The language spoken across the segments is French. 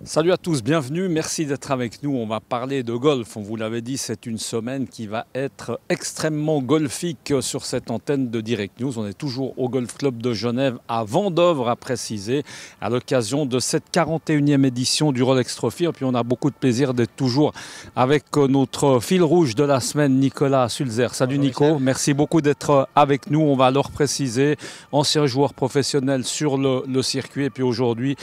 Salut à tous, bienvenue, merci d'être avec nous. On va parler de golf. On vous l'avait dit, c'est une semaine qui va être extrêmement golfique sur cette antenne de Direct News. On est toujours au Golf Club de Genève à Vendeuvre, à préciser, à l'occasion de cette 41e édition du Rolex Trophy. Et puis on a beaucoup de plaisir d'être toujours avec notre fil rouge de la semaine, Nicolas Sulzer. Salut Nico, merci beaucoup d'être avec nous. On va alors préciser, ancien joueur professionnel sur le circuit et puis aujourd'hui,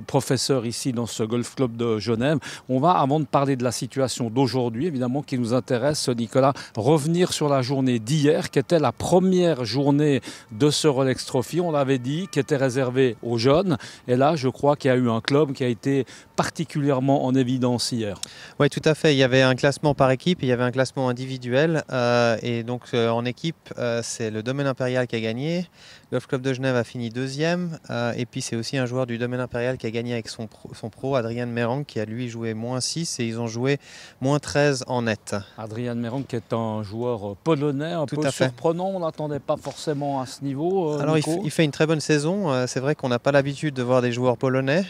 professeur ici dans ce Golf Club de Genève. On va, avant de parler de la situation d'aujourd'hui, évidemment, qui nous intéresse, Nicolas, revenir sur la journée d'hier, qui était la première journée de ce Rolex Trophy, on l'avait dit, qui était réservée aux jeunes. Et là, je crois qu'il y a eu un club qui a été particulièrement en évidence hier. Oui, tout à fait. Il y avait un classement par équipe, il y avait un classement individuel. En équipe, c'est le Domaine Impérial qui a gagné. Le Golf Club de Genève a fini deuxième. Et puis, c'est aussi un joueur du Domaine Impérial qui a gagné avec son pro, Adrian Merang, qui a lui joué -6 et ils ont joué -13 en net. Adrian Merang qui est un joueur polonais, un peu surprenant. On n'attendait pas forcément à ce niveau. Alors, il fait une très bonne saison. C'est vrai qu'on n'a pas l'habitude de voir des joueurs polonais.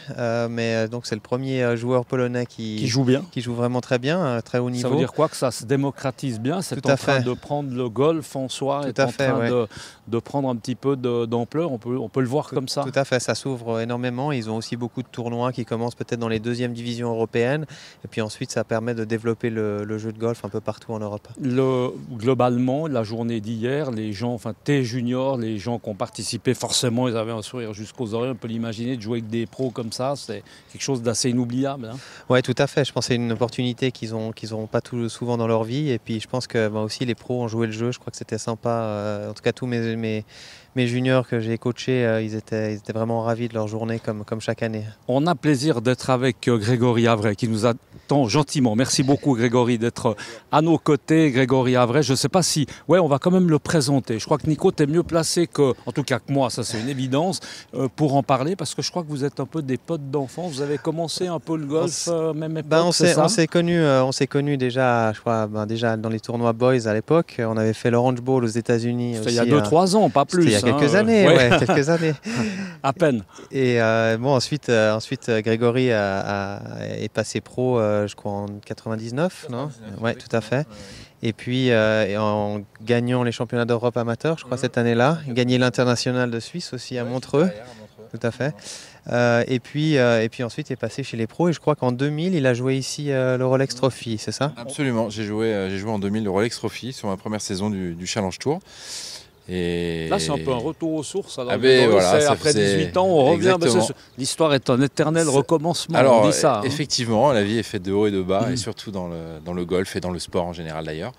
Donc, c'est le premier joueur polonais qui joue bien, qui joue vraiment très bien, très haut niveau. Ça veut dire quoi? Que ça se démocratise bien, c'est en train de prendre le golf en soi, est en train de prendre un petit peu d'ampleur, on peut le voir comme ça. Tout à fait, ça s'ouvre énormément. Ils ont aussi beaucoup de tournois qui commencent peut-être dans les deuxièmes divisions européennes. Et puis ensuite, ça permet de développer le jeu de golf un peu partout en Europe. Globalement, la journée d'hier, les gens, tes juniors, les gens qui ont participé, forcément, ils avaient un sourire jusqu'aux oreilles. On peut l'imaginer, de jouer avec des pros comme ça, c'est quelque chose d'assez inoubliable. Hein. Oui, tout à fait. Je pense que c'est une opportunité qu'ils n'auront pas souvent dans leur vie. Et puis je pense que aussi les pros ont joué le jeu. Je crois que c'était sympa. En tout cas, tous mes juniors que j'ai coachés, ils étaient vraiment ravis de leur journée comme chaque année. On a plaisir d'être avec Grégory Avray qui nous attend gentiment. Merci beaucoup Grégory d'être à nos côtés. Grégory Avray, je ne sais pas si... Ouais, on va quand même le présenter. Je crois que Nico, tu es mieux placé en tout cas que moi, ça c'est une évidence, pour en parler parce que je crois que vous êtes un peu des potes d'enfance. Vous avez commencé un peu le golf, même époque, on s'est connus déjà, je crois, déjà dans les tournois Boys à l'époque. On avait fait l'Orange Bowl aux États-Unis. C'était il y a 2-3 ans, pas plus. Il y a quelques années, quelques années. À peine. Et ensuite, Grégory est passé pro, je crois, en 99, non? Oui, tout à fait. Ouais. Et puis, en gagnant les championnats d'Europe amateurs, je crois, cette année-là, gagné l'international de Suisse aussi à Montreux. Tout à fait. Et puis ensuite, il est passé chez les pros. Et je crois qu'en 2000, il a joué ici le Rolex Trophy, c'est ça? Absolument. J'ai joué en 2000 le Rolex Trophy sur ma première saison du Challenge Tour. Et là, c'est un peu un retour aux sources. Alors, après 18 ans, on revient. L'histoire est un éternel recommencement. Alors, on dit ça. Effectivement, la vie est faite de haut et de bas, et surtout dans le golf et dans le sport en général d'ailleurs.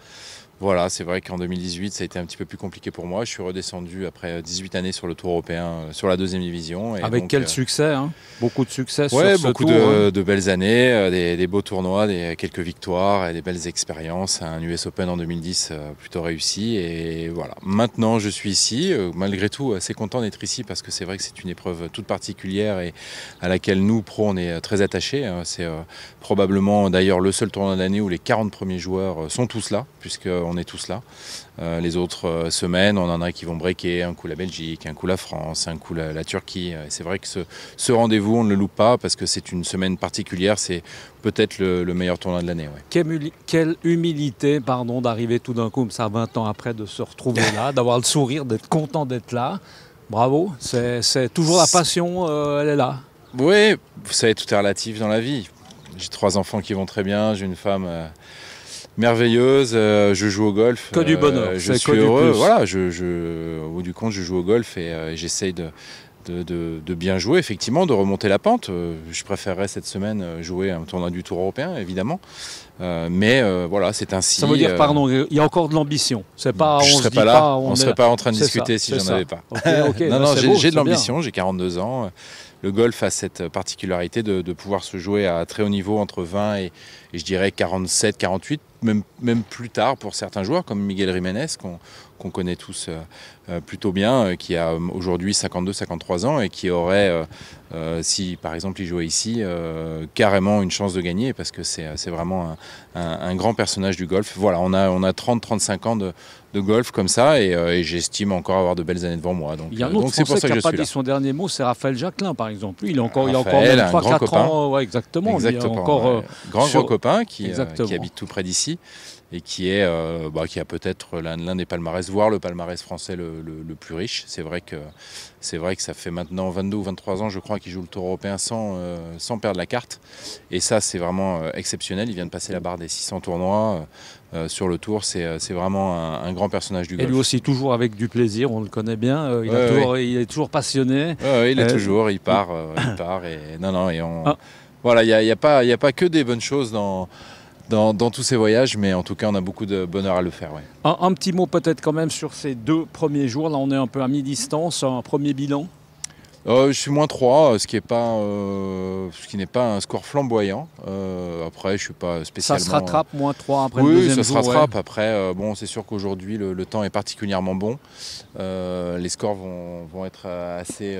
Voilà, c'est vrai qu'en 2018, ça a été un petit peu plus compliqué pour moi. Je suis redescendu après 18 années sur le Tour européen, sur la deuxième division. Avec quel succès, hein? Beaucoup de succès sur ce beaucoup tour, de belles années, des beaux tournois, quelques victoires et des belles expériences. Un US Open en 2010 plutôt réussi. Et voilà, maintenant je suis ici, malgré tout assez content d'être ici parce que c'est vrai que c'est une épreuve toute particulière et à laquelle nous, pros, on est très attachés. C'est probablement d'ailleurs le seul tournoi de l'année où les 40 premiers joueurs sont tous là, puisqu'on est tous là. Les autres semaines, on en a qui vont breaker, un coup la Belgique, un coup la France, un coup la Turquie. C'est vrai que ce rendez-vous, on ne le loupe pas parce que c'est une semaine particulière, c'est peut-être le meilleur tournoi de l'année. Ouais. Quelle humilité, d'arriver tout d'un coup, comme ça 20 ans après, de se retrouver là, d'avoir le sourire, d'être content d'être là. Bravo, c'est toujours la passion, elle est là. Oui, vous savez, tout est relatif dans la vie. J'ai 3 enfants qui vont très bien, j'ai une femme... merveilleuse, je joue au golf. Que du bonheur, je suis heureux. Voilà, au bout du compte, je joue au golf et j'essaye de bien jouer, effectivement, de remonter la pente. Je préférerais cette semaine jouer un tournoi du Tour européen, évidemment. Voilà, c'est ainsi. Ça veut dire, il y a encore de l'ambition. C'est pas, on ne serait pas en train de discuter si j'en avais pas. Non, j'ai de l'ambition, j'ai 42 ans. Le golf a cette particularité de pouvoir se jouer à très haut niveau entre 20 et je dirais 47, 48. même plus tard pour certains joueurs comme Miguel Jiménez qu'on connaît tous plutôt bien, qui a aujourd'hui 52-53 ans et qui aurait, si par exemple il jouait ici, carrément une chance de gagner parce que c'est vraiment un grand personnage du golf. Voilà, on a 30-35 ans de golf comme ça et j'estime encore avoir de belles années devant moi. Donc, il y a un autre c'est pour ça Français que qui n'a pas suis là. dit son dernier mot, c'est Raphaël Jacquelin par exemple. Lui, il a encore même Raphaël, un grand 3-4 ans. Ouais, exactement. Exactement. Il est encore, Gros copain qui Exactement. habite tout près d'ici et qui a peut-être l'un des palmarès, voire le palmarès français le plus riche. C'est vrai que ça fait maintenant 22 ou 23 ans, je crois, qu'il joue le Tour européen sans perdre la carte. Et ça, c'est vraiment exceptionnel. Il vient de passer la barre des 600 tournois sur le Tour. C'est vraiment un grand personnage du golf. Et lui aussi, toujours avec du plaisir, on le connaît bien. Il est toujours passionné. Il est toujours, il part. Voilà, il n'y a pas que des bonnes choses dans tous ces voyages, mais en tout cas, on a beaucoup de bonheur à le faire. Ouais. Un petit mot peut-être quand même sur ces 2 premiers jours. Là, on est un peu à mi-distance. Un premier bilan. Je suis -3, ce qui n'est pas un score flamboyant. Après, je suis pas spécialement... Ça se rattrape, -3 après le deuxième jour. Oui, ça se rattrape. Ouais. Après, c'est sûr qu'aujourd'hui, le temps est particulièrement bon. Les scores vont être assez,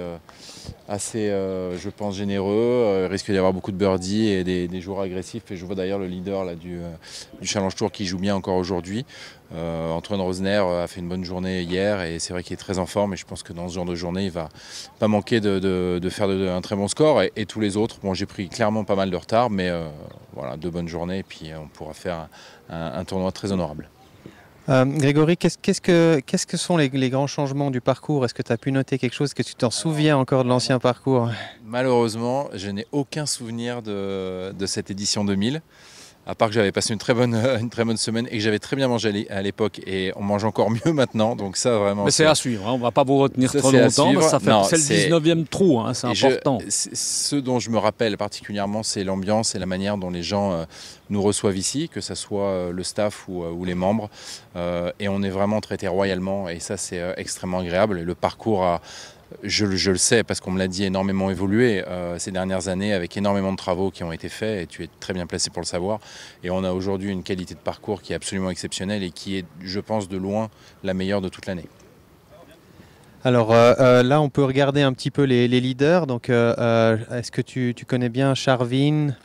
je pense, généreux. Il risque d'y avoir beaucoup de birdies et des joueurs agressifs. Et je vois d'ailleurs le leader là, du Challenge Tour qui joue bien encore aujourd'hui. Antoine Rosner a fait une bonne journée hier et c'est vrai qu'il est très en forme et je pense que dans ce genre de journée il va pas manquer de faire un très bon score et tous les autres, j'ai pris clairement pas mal de retard mais voilà, 2 bonnes journées et puis on pourra faire un tournoi très honorable. Grégory, qu'est-ce que sont les grands changements du parcours? Est-ce que tu as pu noter quelque chose? Est-ce que tu t'en souviens encore de l'ancien parcours? Malheureusement, je n'ai aucun souvenir de cette édition 2000. À part que j'avais passé une très bonne semaine et que j'avais très bien mangé à l'époque et on mange encore mieux maintenant, donc ça vraiment... Mais c'est à suivre, on ne va pas vous retenir trop longtemps, c'est le 19e trou, c'est important. Ce dont je me rappelle particulièrement, c'est l'ambiance et la manière dont les gens nous reçoivent ici, que ce soit le staff ou les membres, et on est vraiment traité royalement et ça c'est extrêmement agréable. Et le parcours a... Je le sais parce qu'on me l'a dit, énormément évolué ces dernières années avec énormément de travaux qui ont été faits et tu es très bien placé pour le savoir. Et on a aujourd'hui une qualité de parcours qui est absolument exceptionnelle et qui est, je pense, de loin la meilleure de toute l'année. Alors là, on peut regarder un petit peu les leaders. Donc, est-ce que tu connais bien Charvin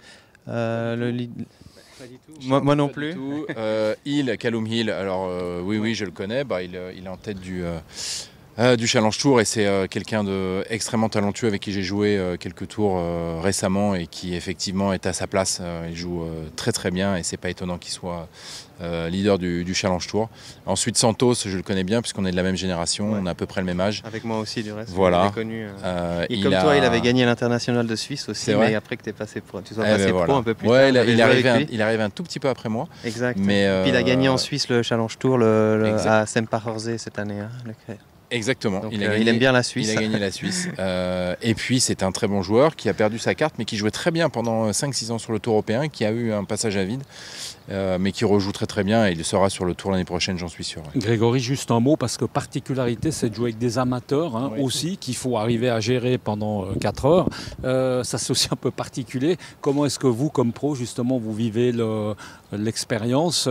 Moi non plus. Callum Hill, alors oui, je le connais. Il est en tête du Challenge Tour et c'est quelqu'un d'extrêmement talentueux avec qui j'ai joué quelques tours récemment et qui effectivement est à sa place. Il joue très très bien et c'est pas étonnant qu'il soit leader du Challenge Tour. Ensuite Santos, je le connais bien puisqu'on est de la même génération, on a à peu près le même âge. Avec moi aussi du reste. Voilà. Connu, et comme toi, il avait gagné l'international de Suisse aussi, mais après que tu sois passé pro un peu plus tard. Il est arrivé un tout petit peu après moi. Exact. Mais, puis il a gagné en Suisse le Challenge Tour à Semper-Horsey cette année. Exactement. Donc, il aime bien la Suisse. Il a gagné la Suisse. Et puis c'est un très bon joueur qui a perdu sa carte mais qui jouait très bien pendant 5-6 ans sur le Tour européen, qui a eu un passage à vide mais qui rejoue très très bien et il sera sur le Tour l'année prochaine, j'en suis sûr. Ouais. Grégory, juste un mot parce que particularité c'est de jouer avec des amateurs aussi qu'il faut arriver à gérer pendant 4 heures. Ça c'est aussi un peu particulier. Comment est-ce que vous comme pro justement vous vivez l'expérience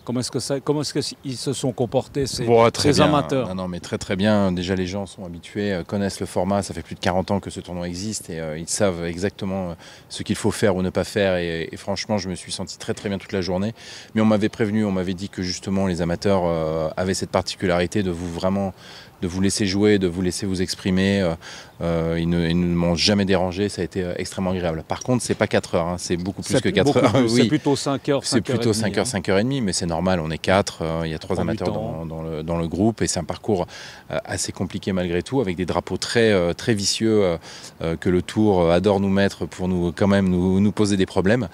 Comment est-ce qu'ils se sont comportés ces amateurs? Non, mais très très bien. Déjà les gens sont habitués, connaissent le format. Ça fait plus de 40 ans que ce tournoi existe et ils savent exactement ce qu'il faut faire ou ne pas faire. Et franchement, je me suis senti très très bien toute la journée. Mais on m'avait prévenu, on m'avait dit que justement les amateurs avaient cette particularité de vous laisser jouer, de vous laisser vous exprimer. Ils ne m'ont jamais dérangé, ça a été extrêmement agréable. Par contre, c'est pas 4 heures, c'est beaucoup plus que 4 heures. Oui. C'est plutôt 5 heures. C'est plutôt 5 heures, 5 heures et demie, mais c'est normal, on est 4, il y a 3 amateurs dans le groupe et c'est un parcours assez compliqué malgré tout, avec des drapeaux très, très vicieux que le Tour adore nous mettre pour nous poser des problèmes.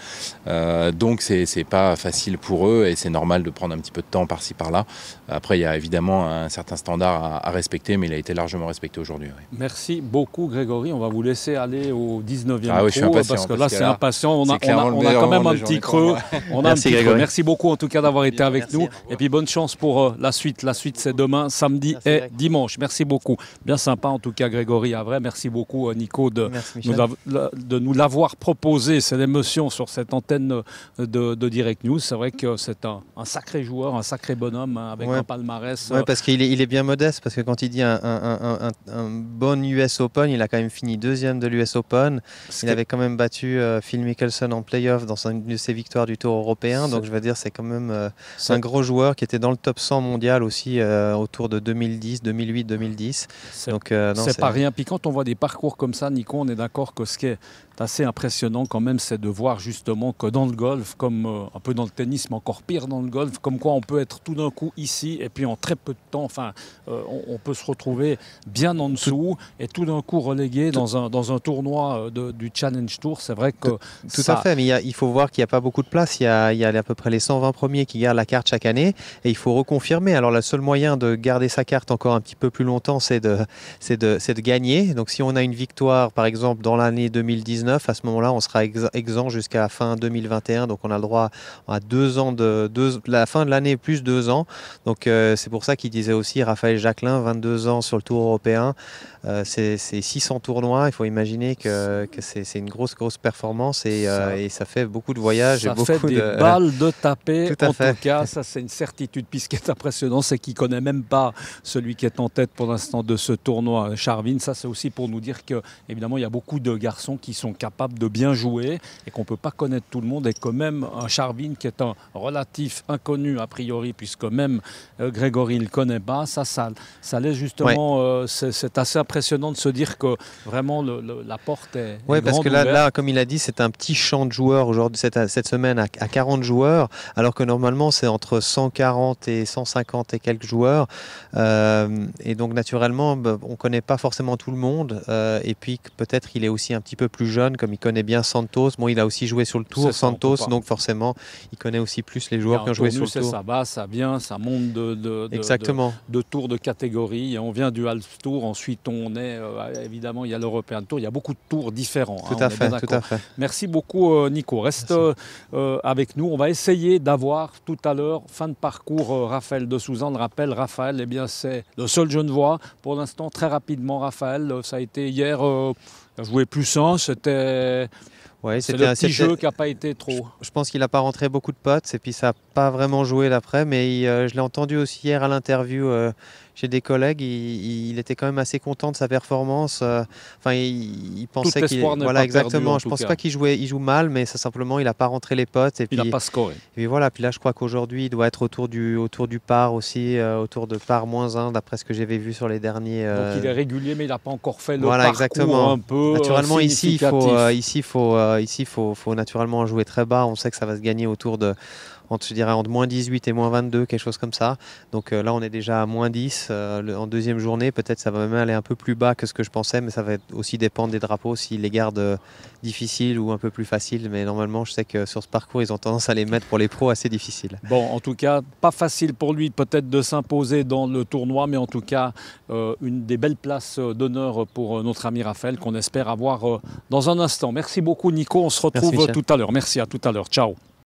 Donc c'est pas facile pour eux et c'est normal de prendre un petit peu de temps par-ci par-là. Après, il y a évidemment un certain standard à respecter, mais il a été largement respecté aujourd'hui. Oui. Merci beaucoup Grégory, on va vous laisser aller au 19e Ah oui, je suis impatient, parce que là c'est impatient, on a quand même un petit creux. Merci beaucoup en tout cas d'avoir été avec nous et puis bonne chance pour la suite. La suite c'est demain, samedi et dimanche. Merci beaucoup. Bien sympa en tout cas Grégory Avray. Merci beaucoup Nico de nous l'avoir proposé, cette émotion sur cette antenne de Direct News. C'est vrai que c'est un sacré joueur, un sacré bonhomme avec un palmarès. Oui, parce qu'il est bien modeste, parce que quand il dit un bon US Open, il a quand même fini 2e de l'US Open. Il avait quand même battu Phil Mickelson en playoff dans une de ses victoires du Tour européen. Donc je veux dire, c'est quand même un gros joueur qui était dans le top 100 mondial aussi autour de 2010, 2008, 2010. C'est pas rien. Puis quand on voit des parcours comme ça, Nico, on est d'accord que ce qui est assez impressionnant quand même, c'est de voir justement que dans le golf, comme un peu dans le tennis, mais encore pire dans le golf, comme quoi on peut être tout d'un coup ici et puis en très peu de temps, on peut se retrouver bien en dessous et tout d'un coup relégué dans un tournoi du Challenge Tour. C'est vrai que tout à fait, mais il faut voir qu'il n'y a pas beaucoup de place. Il y a à peu près les 120 premiers qui gardent la carte chaque année et il faut reconfirmer. Alors le seul moyen de garder sa carte encore un petit peu plus longtemps, c'est de gagner. Donc si on a une victoire, par exemple, dans l'année 2019, à ce moment-là, on sera exempt jusqu'à fin 2021. Donc on a le droit à 2 ans la fin de l'année plus 2 ans. Donc c'est pour ça qu'il disait aussi Raphaël Jacquelin, 22 ans sur le Tour européen. C'est 600 tournois. Il faut imaginer que c'est une grosse performance et ça fait beaucoup de voyages. Ça fait des balles de taper. En tout cas, ça c'est une certitude. Puis ce qui est impressionnant, c'est qu'il ne connaît même pas celui qui est en tête pour l'instant de ce tournoi, Charvin. Ça c'est aussi pour nous dire que évidemment il y a beaucoup de garçons qui sont capables de bien jouer et qu'on ne peut pas connaître tout le monde et que même un Charvin qui est un relatif inconnu a priori, puisque même Grégory ne le connaît pas, ça laisse justement, c'est assez impressionnant de se dire que vraiment la porte est parce que là, comme il a dit, c'est un petit champ de joueurs aujourd'hui, cette semaine à 40 joueurs, alors que normalement c'est entre 140 et 150 et quelques joueurs. Et donc naturellement, on ne connaît pas forcément tout le monde. Et puis peut-être il est aussi un petit peu plus jeune, comme il connaît bien Santos. Bon, il a aussi joué sur le Tour, Santos, donc forcément il connaît aussi plus les joueurs qui ont joué sur le Tour. Ça va, ça vient, ça monte de tour de catégorie. Et on vient du Half Tour, ensuite on est évidemment il y a l'European Tour, il y a beaucoup de tours différents. Tout à fait. Merci beaucoup Nico, reste avec nous. On va essayer d'avoir tout à l'heure, fin de parcours, Raphaël de Souza. On rappelle, Raphaël, c'est le seul Genevois pour l'instant. Très rapidement, Raphaël, ça a été hier, joué plus 1, c'était... c'est le petit jeu qui n'a pas été trop. Je pense qu'il n'a pas rentré beaucoup de potes et puis ça n'a pas vraiment joué l'après, mais je l'ai entendu aussi hier à l'interview chez des collègues, il était quand même assez content de sa performance. Il pensait qu'il... Voilà, exactement. Je ne pense pas qu'il joue mal, mais simplement il n'a pas rentré les potes. Et il n'a pas scoré. Et voilà, puis là je crois qu'aujourd'hui il doit être autour du par aussi, autour de par -1 d'après ce que j'avais vu sur les derniers. Donc il est régulier, mais il n'a pas encore fait le parcours exactement. Un peu naturellement ici il faut naturellement jouer très bas. On sait que ça va se gagner autour de entre -18 et -22, quelque chose comme ça. Donc là, on est déjà à -10 en deuxième journée. Peut-être ça va même aller un peu plus bas que ce que je pensais, mais ça va aussi dépendre des drapeaux, s'ils les gardent difficiles ou un peu plus faciles. Mais normalement, je sais que sur ce parcours, ils ont tendance à les mettre pour les pros assez difficiles. Bon, en tout cas, pas facile pour lui peut-être de s'imposer dans le tournoi, mais en tout cas, une des belles places d'honneur pour notre ami Raphaël, qu'on espère avoir dans un instant. Merci beaucoup Nico, on se retrouve tout à l'heure. Merci, à tout à l'heure. Ciao.